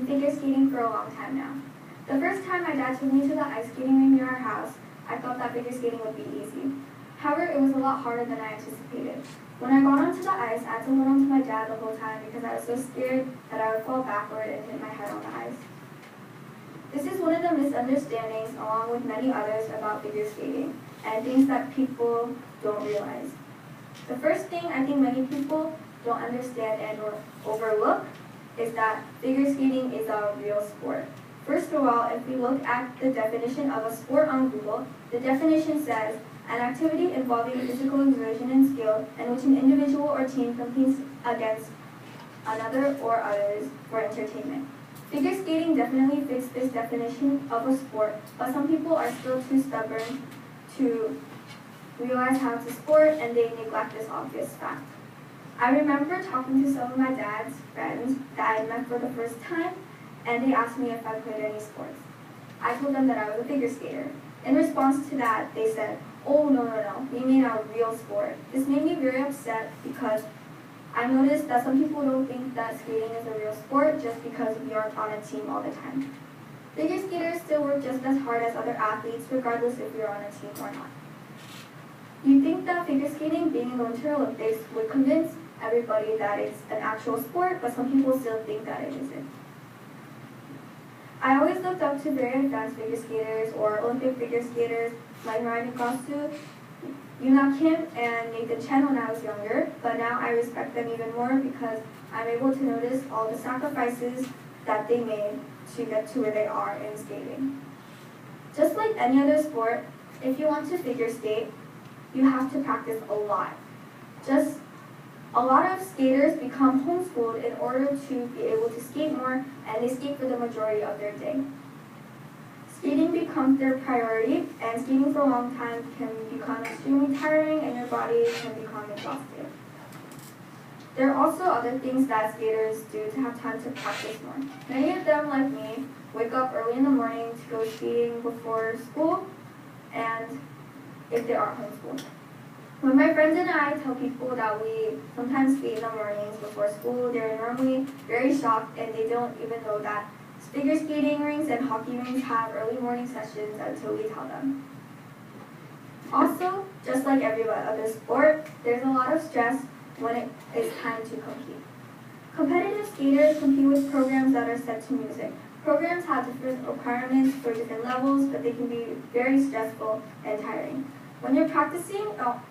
been figure skating for a long time now. The first time my dad took me to the ice skating rink near our house, I thought that figure skating would be easy. However, it was a lot harder than I anticipated. When I got onto the ice, I had to hold on to my dad the whole time because I was so scared that I would fall backward and hit my head on the ice. This is one of the misunderstandings, along with many others, about figure skating, and things that people don't realize. The first thing I think many people don't understand and or overlook is that figure skating is a real sport. First of all, if we look at the definition of a sport on Google, the definition says, an activity involving physical exertion and skill in which an individual or team competes against another or others for entertainment. Figure skating definitely fits this definition of a sport, but some people are still too stubborn to realize how it's a sport and they neglect this obvious fact. I remember talking to some of my dad's friends that I met for the first time, and they asked me if I played any sports. I told them that I was a figure skater. In response to that, they said, "Oh, no, you mean a real sport." This made me very upset because I noticed that some people don't think that skating is a real sport just because we aren't on a team all the time. Figure skaters still work just as hard as other athletes, regardless if you're on a team or not. You'd think that figure skating being in the Winter Olympics would convince everybody that it's an actual sport, but some people still think that it isn't. I always looked up to very advanced figure skaters or Olympic figure skaters like Ryan Nikasu, Yuna Kim, and Nathan Chen when I was younger, but now I respect them even more because I'm able to notice all the sacrifices that they made to get to where they are in skating. Just like any other sport, if you want to figure skate, you have to practice a lot. A lot of skaters become homeschooled in order to be able to skate more, and they skate for the majority of their day. Skating becomes their priority, and skating for a long time can become extremely tiring and your body can become exhausted. There are also other things that skaters do to have time to practice more. Many of them, like me, wake up early in the morning to go skating before school, and if they are homeschooled. When my friends and I tell people that we sometimes skate in the mornings before school, they're normally very shocked and they don't even know that figure skating rinks and hockey rinks have early morning sessions until we tell them. Also, just like every other sport, there's a lot of stress when it is time to compete. Competitive skaters compete with programs that are set to music. Programs have different requirements for different levels, but they can be very stressful and tiring. When you're practicing,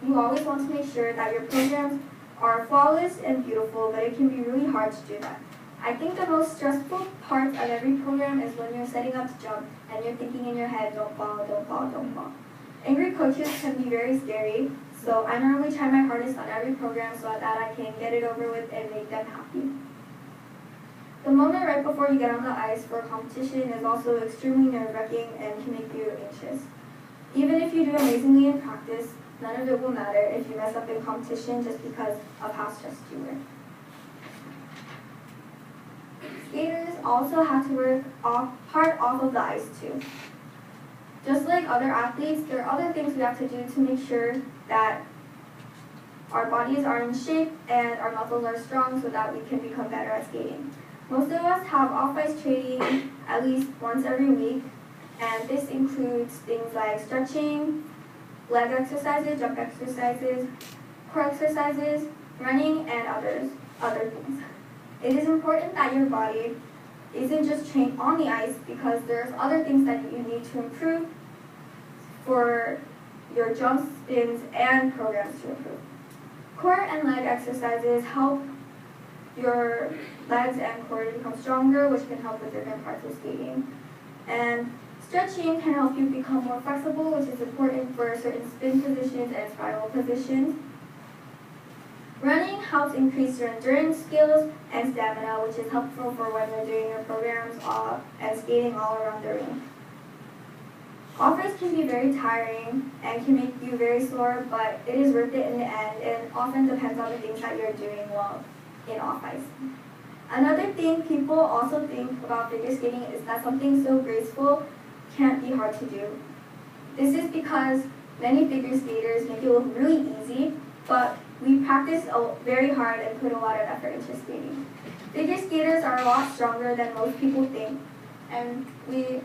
you always want to make sure that your programs are flawless and beautiful, but it can be really hard to do that. I think the most stressful part of every program is when you're setting up to jump and you're thinking in your head, don't fall, don't fall, don't fall. Angry coaches can be very scary, so I normally try my hardest on every program so that I can get it over with and make them happy. The moment right before you get on the ice for a competition is also extremely nerve-wracking and can make you anxious. Even if you do amazingly in practice, none of it will matter if you mess up in competition just because of how stressed you were. Skaters also have to work hard off of the ice too. Just like other athletes, there are other things we have to do to make sure that our bodies are in shape and our muscles are strong so that we can become better at skating. Most of us have off-ice training at least once every week, and this includes things like stretching, leg exercises, jump exercises, core exercises, running, and other things. It is important that your body isn't just trained on the ice because there's other things that you need to improve for your jumps, spins, and programs to improve. Core and leg exercises help your legs and core to become stronger, which can help with different parts of skating. And stretching can help you become more flexible, which is important for certain spin positions and spiral positions. Running helps increase your endurance skills and stamina, which is helpful for when you're doing your programs and skating all around the rink. Off-ice can be very tiring and can make you very sore, but it is worth it in the end, and often depends on the things that you're doing while in off-ice. Another thing people also think about figure skating is that something so graceful can't be hard to do. This is because many figure skaters make it look really easy, but We practice very hard and put a lot of effort into skating. Figure skaters are a lot stronger than most people think, and we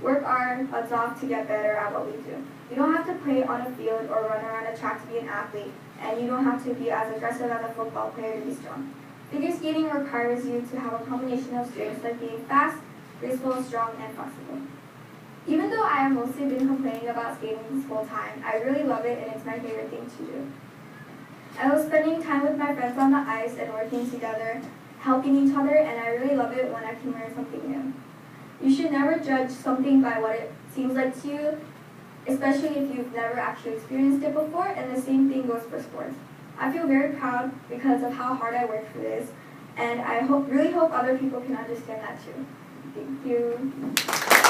work our butts off to get better at what we do. You don't have to play on a field or run around a track to be an athlete, and you don't have to be as aggressive as a football player to be strong. Figure skating requires you to have a combination of strengths like being fast, graceful, strong, and flexible. Even though I have mostly been complaining about skating this whole time, I really love it and it's my favorite thing to do. I love spending time with my friends on the ice and working together, helping each other, and I really love it when I can learn something new. You should never judge something by what it seems like to you, especially if you've never actually experienced it before, and the same thing goes for sports. I feel very proud because of how hard I worked for this, and I really hope other people can understand that too. Thank you.